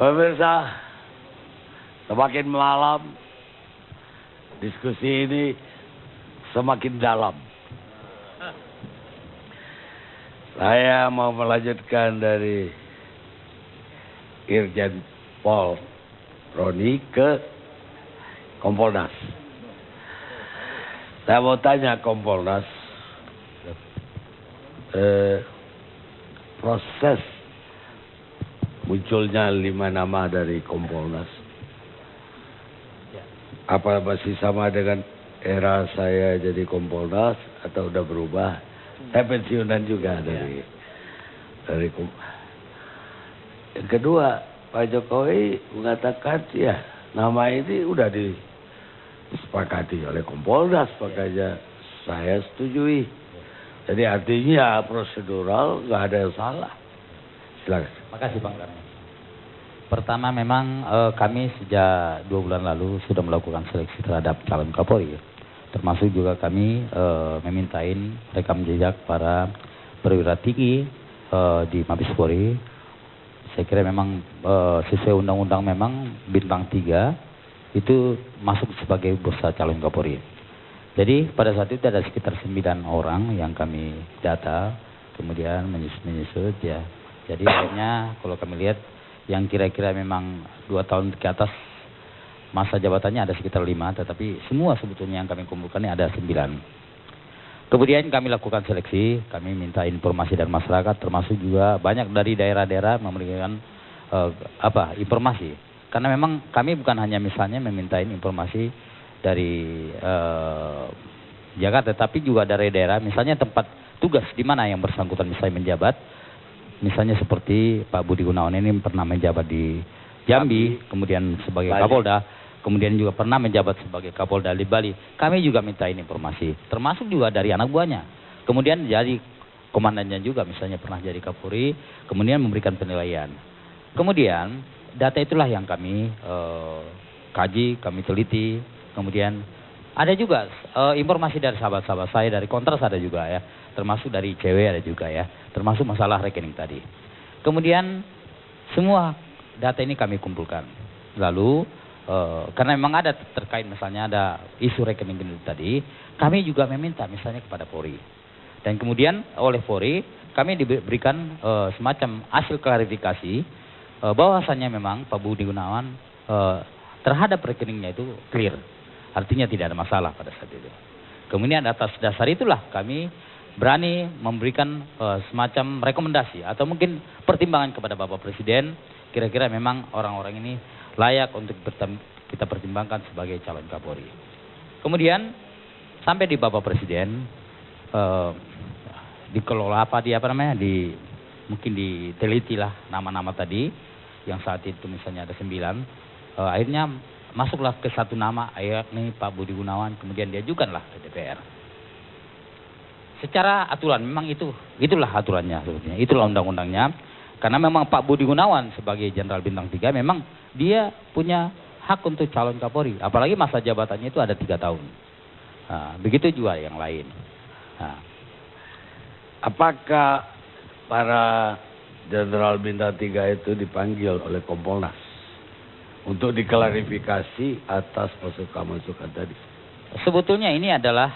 Pemirsa, semakin malam diskusi ini semakin dalam. Saya mau melanjutkan dari Irjen Pol Roni ke Kompolnas. Saya mau tanya Kompolnas, proses munculnya 5 nama dari Kompolnas, apa masih sama dengan era saya jadi Kompolnas atau udah berubah? Saya pensiunan juga dari Yang kedua, Pak Jokowi mengatakan ya nama ini udah disepakati oleh Kompolnas, makanya saya setujui. Jadi artinya prosedural nggak ada yang salah. Silakan. Makasih Bang Karno. Pertama memang kami sejak 2 bulan lalu sudah melakukan seleksi terhadap calon Kapolri. Termasuk juga kami memintain rekam jejak para perwira tinggi di Mabes Polri. Saya kira memang sesuai undang-undang memang bintang 3 itu masuk sebagai bursa calon Kapolri. Jadi pada saat itu ada sekitar 9 orang yang kami data, kemudian menyusut ya. Jadi akhirnya kalau kami lihat yang kira-kira memang 2 tahun ke atas masa jabatannya ada sekitar 5, tetapi semua sebetulnya yang kami kumpulkan ini ada 9. Kemudian kami lakukan seleksi, kami minta informasi dari masyarakat, termasuk juga banyak dari daerah-daerah memberikan informasi. Karena memang kami bukan hanya misalnya memintain informasi dari Jakarta, tapi juga dari daerah, misalnya tempat tugas di mana yang bersangkutan misalnya menjabat. Misalnya seperti Pak Budi Gunawan ini pernah menjabat di Jambi, kemudian sebagai Kapolda, kemudian juga pernah menjabat sebagai Kapolda di Bali. Kami juga mintain informasi, termasuk juga dari anak buahnya. Kemudian jadi komandannya juga, misalnya pernah jadi Kapolri, kemudian memberikan penilaian. Kemudian data itulah yang kami kaji, kami teliti. Kemudian ada juga informasi dari sahabat-sahabat saya, dari Kontras ada juga ya, termasuk dari ICW ada juga ya, termasuk masalah rekening tadi. Kemudian semua data ini kami kumpulkan. Lalu karena memang ada terkait misalnya ada isu rekening gendut tadi, kami juga meminta misalnya kepada Polri. Dan kemudian oleh Polri kami diberikan semacam hasil klarifikasi bahwasannya memang Pak Budi Gunawan terhadap rekeningnya itu clear. Artinya tidak ada masalah pada saat itu. Kemudian atas dasar itulah kami berani memberikan semacam rekomendasi atau mungkin pertimbangan kepada Bapak Presiden, kira-kira memang orang-orang ini layak untuk kita pertimbangkan sebagai calon Kapolri. Kemudian sampai di Bapak Presiden dikelola mungkin diteliti lah nama-nama tadi yang saat itu misalnya ada 9, akhirnya masuklah ke 1 nama, yakni Pak Budi Gunawan, kemudian diajukanlah ke DPR. Secara aturan memang itulah aturannya sebetulnya, itulah undang-undangnya. Karena memang Pak Budi Gunawan sebagai Jenderal Bintang 3 memang dia punya hak untuk calon Kapolri, apalagi masa jabatannya itu ada 3 tahun. Nah, begitu juga yang lain. Nah, apakah para Jenderal Bintang 3 itu dipanggil oleh Kompolnas untuk diklarifikasi atas masukan-masukan tadi? Sebetulnya ini adalah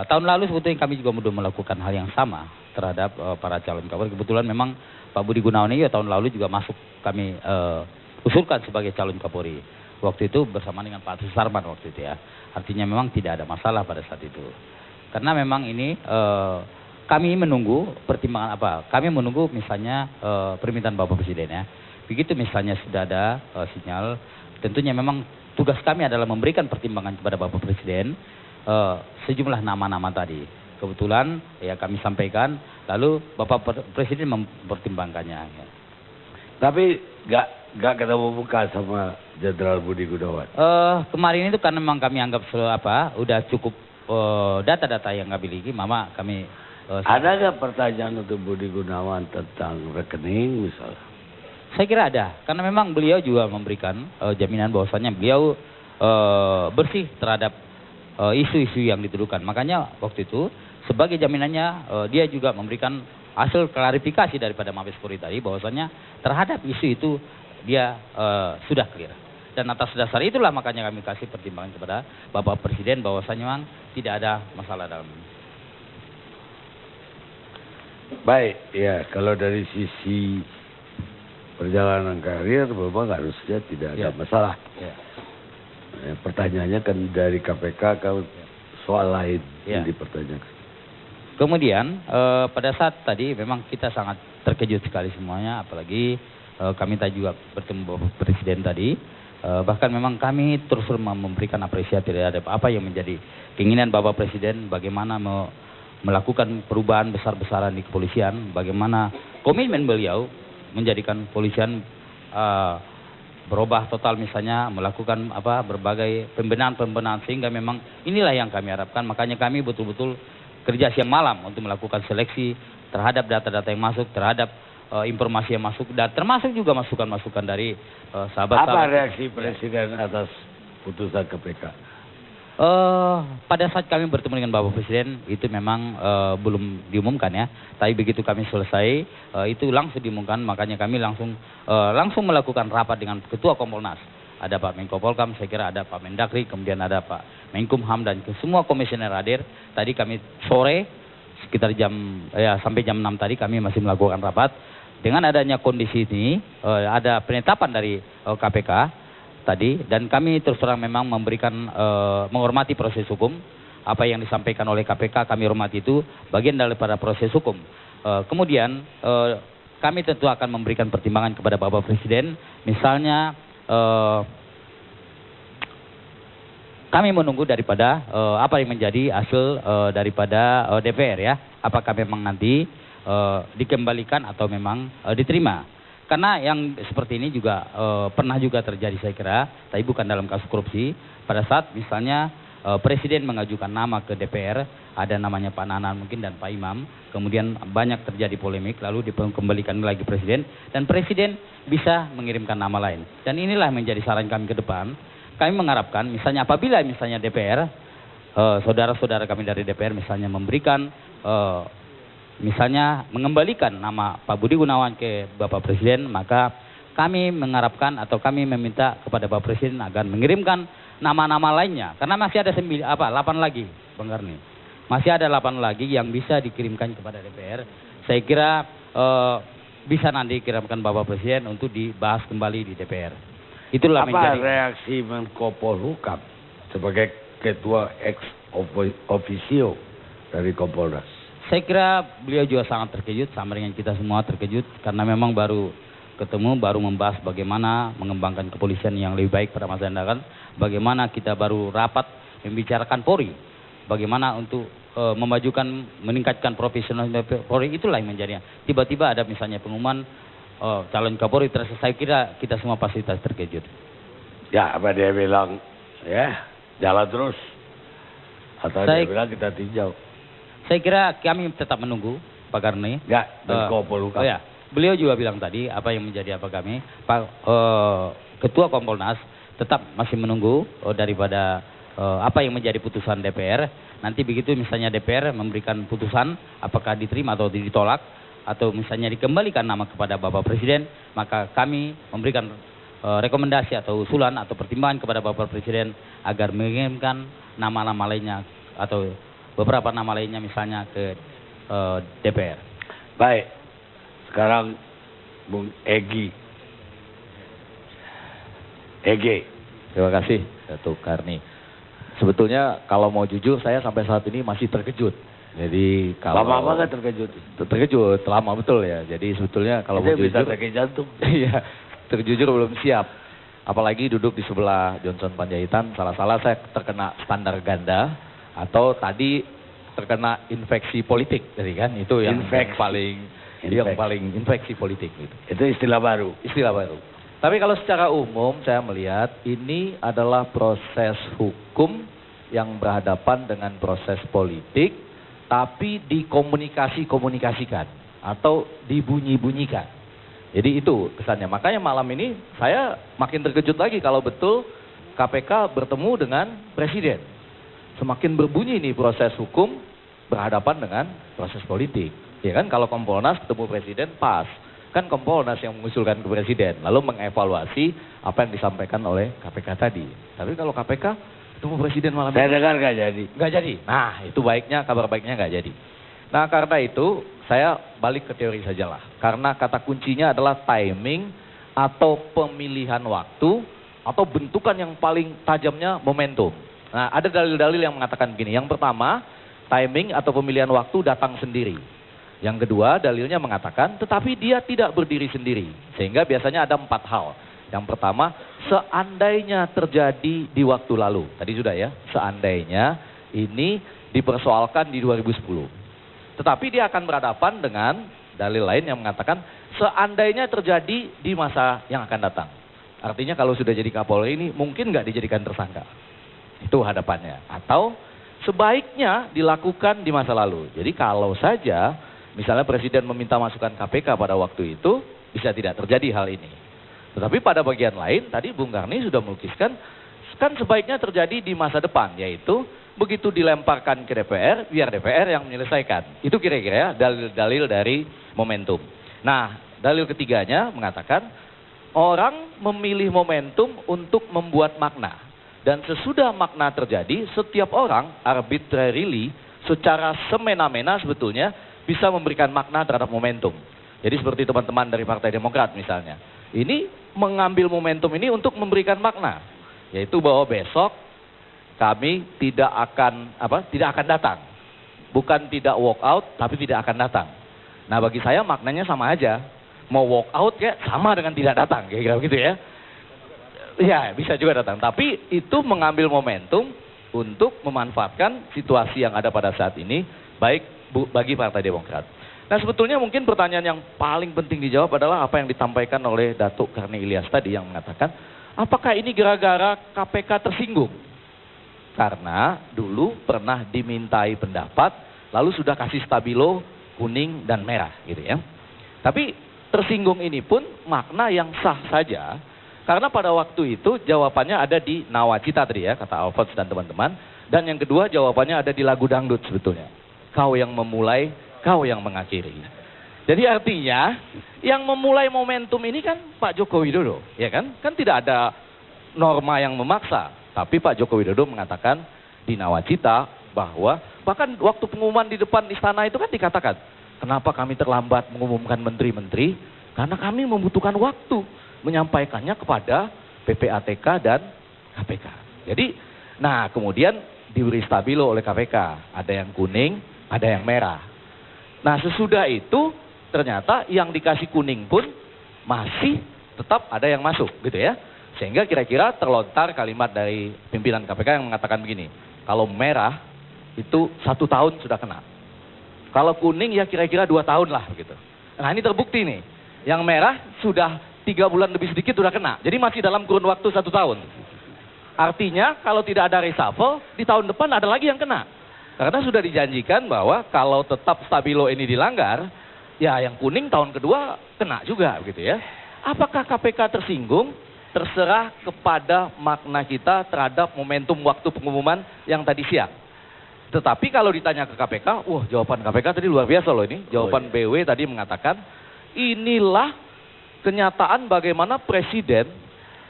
tahun lalu sebetulnya kami juga sudah melakukan hal yang sama terhadap para calon Kapolri. Kebetulan memang Pak Budi Gunawan ini tahun lalu juga masuk kami usulkan sebagai calon Kapolri. Waktu itu bersama dengan Pak Susarman waktu itu ya. Artinya memang tidak ada masalah pada saat itu. Karena memang ini kami menunggu pertimbangan kami menunggu misalnya permintaan Bapak Presiden ya. Begitu misalnya sudah ada sinyal, tentunya memang tugas kami adalah memberikan pertimbangan kepada Bapak Presiden sejumlah nama-nama tadi. Kebetulan ya kami sampaikan, lalu Bapak Presiden mempertimbangkannya. Ya. Tapi nggak ketemu muka sama Jenderal Budi Gunawan. Kemarin itu karena memang kami anggap udah cukup data-data yang kami miliki, kami. Ada nggak pertanyaan untuk Budi Gunawan tentang rekening misalnya? Saya kira ada, karena memang beliau juga memberikan jaminan bahwasannya beliau bersih terhadap isu-isu yang dituduhkan. Makanya waktu itu sebagai jaminannya dia juga memberikan hasil klarifikasi daripada Mabes Polri tadi bahwasannya terhadap isu itu dia sudah clear. Dan atas dasar itulah makanya kami kasih pertimbangan kepada Bapak Presiden bahwasanya memang tidak ada masalah dalam ini. Baik, ya kalau dari sisi perjalanan karir Bapak harusnya tidak ada masalah. Ya. Pertanyaannya kan dari KPK kan soal lain yang dipertanyakan. Kemudian pada saat tadi memang kita sangat terkejut sekali semuanya, apalagi kami tadi juga bertemu Bapak Presiden tadi. Bahkan memang kami terus memberikan apresiasi terhadap apa yang menjadi keinginan Bapak Presiden, bagaimana melakukan perubahan besar-besaran di kepolisian, bagaimana komitmen beliau menjadikan kepolisian berubah total, misalnya melakukan berbagai pembenahan sehingga memang inilah yang kami harapkan. Makanya kami betul-betul kerja siang malam untuk melakukan seleksi terhadap data-data yang masuk, terhadap informasi yang masuk, dan termasuk juga masukan-masukan dari sahabat-sahabat. Apa reaksi Presiden atas putusan KPK? Pada saat kami bertemu dengan Bapak Presiden itu memang belum diumumkan ya. Tapi begitu kami selesai itu langsung diumumkan, makanya kami langsung melakukan rapat dengan Ketua Kompolnas. Ada Pak Menko Polkam, saya kira ada Pak Mendagri, kemudian ada Pak Menkumham dan semua komisioner hadir. Tadi kami sore sekitar sampai jam 6 tadi kami masih melakukan rapat. Dengan adanya kondisi ini, ada penetapan dari KPK tadi, dan kami terus terang memang menghormati proses hukum. Apa yang disampaikan oleh KPK kami hormati, itu bagian daripada proses hukum. Kemudian kami tentu akan memberikan pertimbangan kepada Bapak Presiden, misalnya kami menunggu daripada apa yang menjadi hasil daripada DPR ya. Apakah memang nanti dikembalikan atau memang diterima. Karena yang seperti ini juga pernah juga terjadi saya kira, tapi bukan dalam kasus korupsi. Pada saat misalnya Presiden mengajukan nama ke DPR, ada namanya Pak Nanan mungkin dan Pak Imam, kemudian banyak terjadi polemik, lalu dikembalikan lagi Presiden, dan Presiden bisa mengirimkan nama lain. Dan inilah menjadi saran kami ke depan. Kami mengharapkan misalnya apabila misalnya DPR, saudara-saudara kami dari DPR misalnya memberikan misalnya mengembalikan nama Pak Budi Gunawan ke Bapak Presiden, maka kami mengharapkan atau kami meminta kepada Bapak Presiden agar mengirimkan nama-nama lainnya. Karena masih ada 8 lagi, Bang Karni. Masih ada 8 lagi yang bisa dikirimkan kepada DPR. Saya kira bisa nanti dikirimkan Bapak Presiden untuk dibahas kembali di DPR. Itulah apa reaksi Menko Polhukam sebagai ketua ex officio dari Kompolnas? Saya kira beliau juga sangat terkejut, sama dengan kita semua terkejut, karena memang baru ketemu, baru membahas bagaimana mengembangkan kepolisian yang lebih baik pada masa yang akan datang, bagaimana kita baru rapat membicarakan Polri, bagaimana untuk memajukan, meningkatkan profesionalisme Polri. Itulah yang menjadinya. Tiba-tiba ada misalnya pengumuman calon Kapolri, saya kira kita semua pasti terkejut. Ya, apa dia bilang, ya jalan terus, atau dia bilang kita tinjau? Saya kira kami tetap menunggu, Pak Karni. Ya, Menko Polhukam. Ya, beliau juga bilang tadi apa yang menjadi apa kami. Pak Ketua Kompolnas tetap masih menunggu daripada apa yang menjadi putusan DPR. Nanti begitu misalnya DPR memberikan putusan, apakah diterima atau ditolak, atau misalnya dikembalikan nama kepada Bapak Presiden, maka kami memberikan rekomendasi atau usulan atau pertimbangan kepada Bapak Presiden agar mengirimkan nama-nama lainnya atau beberapa nama lainnya misalnya ke DPR. Baik, sekarang Bung Egy. Terima kasih, Datuk Karni. Sebetulnya kalau mau jujur saya sampai saat ini masih terkejut. Jadi kalau lama banget terkejut. Terkejut, lama betul ya. Jadi sebetulnya kalau mau jujur, sakit jantung. Iya, terjujur belum siap. Apalagi duduk di sebelah Johnson Panjaitan, salah-salah saya terkena standar ganda atau tadi terkena infeksi politik, jadi kan itu yang paling infeksi politik gitu. Itu istilah baru. Istilah baru. Tapi kalau secara umum saya melihat ini adalah proses hukum yang berhadapan dengan proses politik, tapi dikomunikasikan atau dibunyi-bunyikan. Jadi itu kesannya. Makanya malam ini saya makin terkejut lagi kalau betul KPK bertemu dengan Presiden. Semakin berbunyi nih proses hukum berhadapan dengan proses politik. Ya kan, kalau Kompolnas ketemu Presiden pas. Kan Kompolnas yang mengusulkan ke Presiden, lalu mengevaluasi apa yang disampaikan oleh KPK tadi. Tapi kalau KPK ketemu Presiden malam Saya dengar nggak jadi. nggak jadi. Nah, itu baiknya, kabar baiknya nggak jadi. Nah, karena itu saya balik ke teori sajalah. Karena kata kuncinya adalah timing atau pemilihan waktu atau bentukan yang paling tajamnya momentum. Nah, ada dalil-dalil yang mengatakan begini. Yang pertama, timing atau pemilihan waktu datang sendiri. Yang kedua, dalilnya mengatakan tetapi dia tidak berdiri sendiri. Sehingga biasanya ada 4 hal. Yang pertama, seandainya terjadi di waktu lalu. Tadi sudah ya, seandainya ini dipersoalkan di 2010. Tetapi dia akan berhadapan dengan dalil lain yang mengatakan seandainya terjadi di masa yang akan datang. Artinya kalau sudah jadi Kapolri ini mungkin nggak dijadikan tersangka. Itu hadapannya. Atau sebaiknya dilakukan di masa lalu. Jadi kalau saja misalnya Presiden meminta masukan KPK pada waktu itu, bisa tidak terjadi hal ini. Tetapi pada bagian lain, tadi Bung Karni sudah melukiskan, kan sebaiknya terjadi di masa depan, yaitu begitu dilemparkan ke DPR, biar DPR yang menyelesaikan. Itu kira-kira ya dalil-dalil dari momentum. Nah, dalil ketiganya mengatakan, orang memilih momentum untuk membuat makna. Dan sesudah makna terjadi, setiap orang arbitrarily, secara semena-mena sebetulnya, bisa memberikan makna terhadap momentum. Jadi seperti teman-teman dari Partai Demokrat misalnya. Ini mengambil momentum ini untuk memberikan makna. Yaitu bahwa besok kami tidak akan datang. Bukan tidak walk out, tapi tidak akan datang. Nah bagi saya maknanya sama aja. Mau walk out ya sama dengan tidak datang. Kira-kira begitu ya. Ya bisa juga datang. Tapi itu mengambil momentum untuk memanfaatkan situasi yang ada pada saat ini. Baik bagi Partai Demokrat. Nah sebetulnya mungkin pertanyaan yang paling penting dijawab adalah apa yang disampaikan oleh Datuk Karni Ilyas tadi yang mengatakan, apakah ini gara-gara KPK tersinggung? Karena dulu pernah dimintai pendapat, lalu sudah kasih stabilo kuning dan merah gitu ya. Tapi tersinggung ini pun makna yang sah saja, karena pada waktu itu jawabannya ada di Nawacita tadi ya, kata Alphonse dan teman-teman. Dan yang kedua jawabannya ada di lagu dangdut sebetulnya. Kau yang memulai, kau yang mengakhiri. Jadi artinya yang memulai momentum ini kan Pak Joko Widodo, ya kan? Kan tidak ada norma yang memaksa. Tapi Pak Joko Widodo mengatakan di Nawacita bahwa bahkan waktu pengumuman di depan istana itu kan dikatakan, kenapa kami terlambat mengumumkan menteri-menteri? Karena kami membutuhkan waktu menyampaikannya kepada PPATK dan KPK. Jadi, nah kemudian diberi stabilo oleh KPK. Ada yang kuning, ada yang merah. Nah sesudah itu ternyata yang dikasih kuning pun masih tetap ada yang masuk gitu ya. Sehingga kira-kira terlontar kalimat dari pimpinan KPK yang mengatakan begini. Kalau merah itu 1 tahun sudah kena. Kalau kuning ya kira-kira 2 tahun lah begitu. Nah ini terbukti nih. Yang merah sudah 3 bulan lebih sedikit sudah kena. Jadi masih dalam kurun waktu 1 tahun. Artinya kalau tidak ada reshuffle di tahun depan ada lagi yang kena. Karena sudah dijanjikan bahwa kalau tetap stabilo ini dilanggar, ya yang kuning tahun kedua kena juga gitu ya. Apakah KPK tersinggung? Terserah kepada makna kita terhadap momentum waktu pengumuman yang tadi siang. Tetapi kalau ditanya ke KPK, wah jawaban KPK tadi luar biasa loh ini. Jawaban BW tadi mengatakan, inilah kenyataan bagaimana Presiden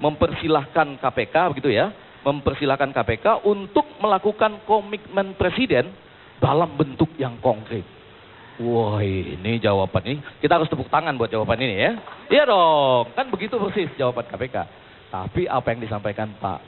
mempersilahkan KPK begitu ya. Mempersilahkan KPK untuk melakukan komitmen Presiden dalam bentuk yang konkret. Wah ini jawaban ini, kita harus tepuk tangan buat jawaban ini ya. Iya dong, kan begitu persis jawaban KPK. Tapi apa yang disampaikan Pak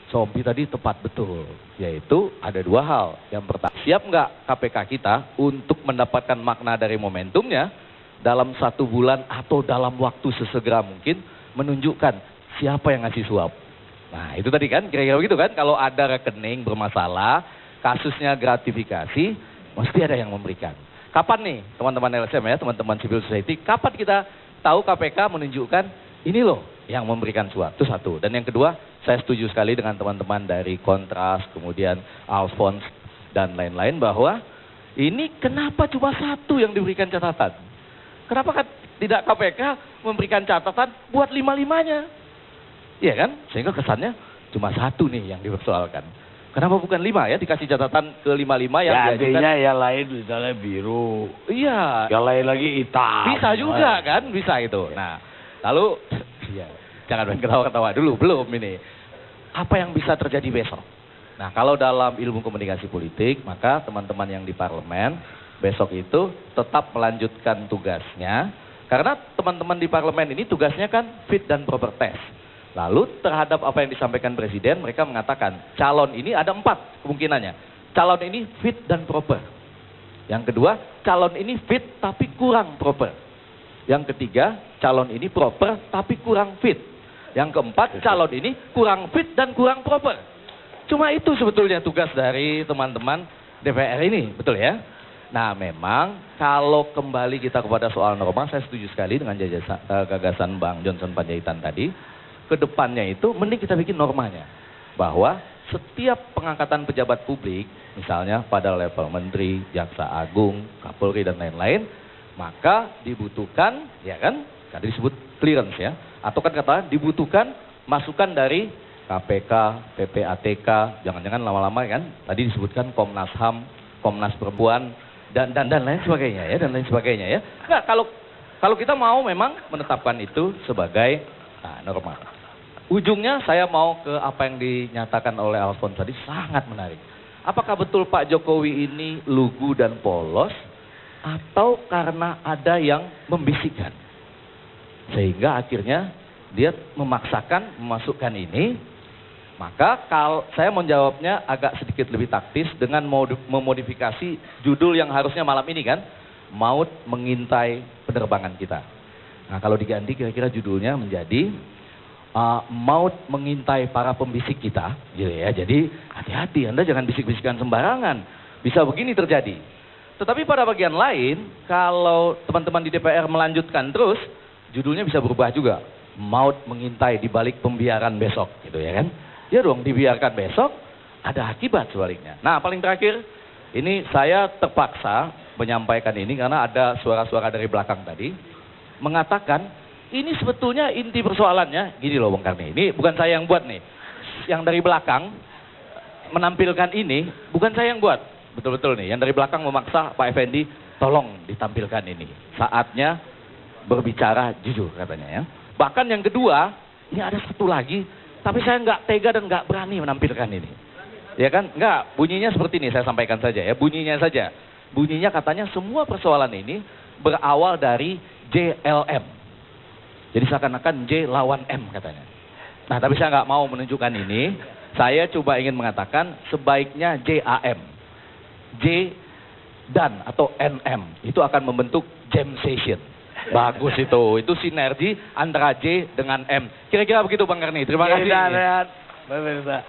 Sompi tadi tepat betul. Yaitu ada 2 hal. Yang pertama, siap nggak KPK kita untuk mendapatkan makna dari momentumnya dalam 1 bulan atau dalam waktu sesegera mungkin menunjukkan siapa yang ngasih suap. Nah itu tadi kan kira-kira begitu kan, kalau ada rekening bermasalah, kasusnya gratifikasi, mesti ada yang memberikan. Kapan nih teman-teman LSM ya, teman-teman civil society, kapan kita tahu KPK menunjukkan ini loh yang memberikan suap, itu satu. Dan yang kedua, saya setuju sekali dengan teman-teman dari Kontras, kemudian Alphonse dan lain-lain bahwa ini kenapa cuma 1 yang diberikan catatan? Kenapa tidak KPK memberikan catatan buat 5-5-nya? Iya kan? Sehingga kesannya cuma 1 nih yang dipersoalkan. Kenapa bukan 5 ya? Dikasih catatan ke 5-5 yang Ya diajukan. artinya yang lain misalnya biru. Iya. Yang lain lagi hitam. Bisa juga kan? Bisa itu. Nah, lalu ya, jangan main ketawa-ketawa dulu, belum ini. Apa yang bisa terjadi besok? Nah, kalau dalam ilmu komunikasi politik, maka teman-teman yang di parlemen besok itu tetap melanjutkan tugasnya. Karena teman-teman di parlemen ini tugasnya kan fit dan proper test. Lalu terhadap apa yang disampaikan Presiden, mereka mengatakan calon ini ada 4 kemungkinannya. Calon ini fit dan proper. Yang kedua, calon ini fit tapi kurang proper. Yang ketiga, calon ini proper tapi kurang fit. Yang keempat, calon ini kurang fit dan kurang proper. Cuma itu sebetulnya tugas dari teman-teman DPR ini, betul ya? Nah memang kalau kembali kita kepada soal norma, saya setuju sekali dengan gagasan Bang Johnson Panjaitan tadi. Kedepannya itu mending kita bikin normanya. Bahwa setiap pengangkatan pejabat publik, misalnya pada level menteri, jaksa agung, kapolri dan lain-lain, maka dibutuhkan, ya kan, tadi disebut clearance ya, atau kan kata dibutuhkan masukan dari KPK, PPATK, jangan-jangan lama-lama kan, tadi disebutkan Komnas HAM, Komnas Perempuan, dan lain sebagainya ya, dan lain sebagainya ya. Nah, kalau kita mau memang menetapkan itu sebagai norma. Ujungnya saya mau ke apa yang dinyatakan oleh Alfons tadi, sangat menarik. Apakah betul Pak Jokowi ini lugu dan polos, atau karena ada yang membisikkan? Sehingga akhirnya dia memaksakan memasukkan ini. Maka kalau saya menjawabnya agak sedikit lebih taktis dengan memodifikasi judul yang harusnya malam ini kan, Maut Mengintai Penerbangan Kita. Nah kalau diganti kira-kira judulnya menjadi Maut Mengintai Para Pembisik Kita, gitu ya. Jadi hati-hati, Anda jangan bisik-bisikan sembarangan. Bisa begini terjadi. Tetapi pada bagian lain, kalau teman-teman di DPR melanjutkan terus, judulnya bisa berubah juga. Maut Mengintai di Balik Pembiaran Besok, gitu ya kan. Ya dong, dibiarkan besok, ada akibat sebaliknya. Nah paling terakhir, ini saya terpaksa menyampaikan ini karena ada suara-suara dari belakang tadi, mengatakan, ini sebetulnya inti persoalannya, gini loh Bung Karni, ini bukan saya yang buat nih. Yang dari belakang menampilkan ini, bukan saya yang buat. Betul-betul nih, yang dari belakang memaksa Pak Effendi, tolong ditampilkan ini. Saatnya berbicara jujur katanya ya. Bahkan yang kedua, ini ada satu lagi, tapi saya nggak tega dan nggak berani menampilkan ini. Ya kan? Nggak, bunyinya seperti ini, saya sampaikan saja ya, bunyinya saja. Bunyinya katanya semua persoalan ini berawal dari JLM. Jadi seakan-akan J lawan M katanya. Nah tapi saya nggak mau menunjukkan ini. Saya coba ingin mengatakan sebaiknya JAM. J dan atau NM. Itu akan membentuk jam session. Bagus itu sinergi antara J dengan M. Kira-kira begitu Bang Karni. Terima kasih. Baik.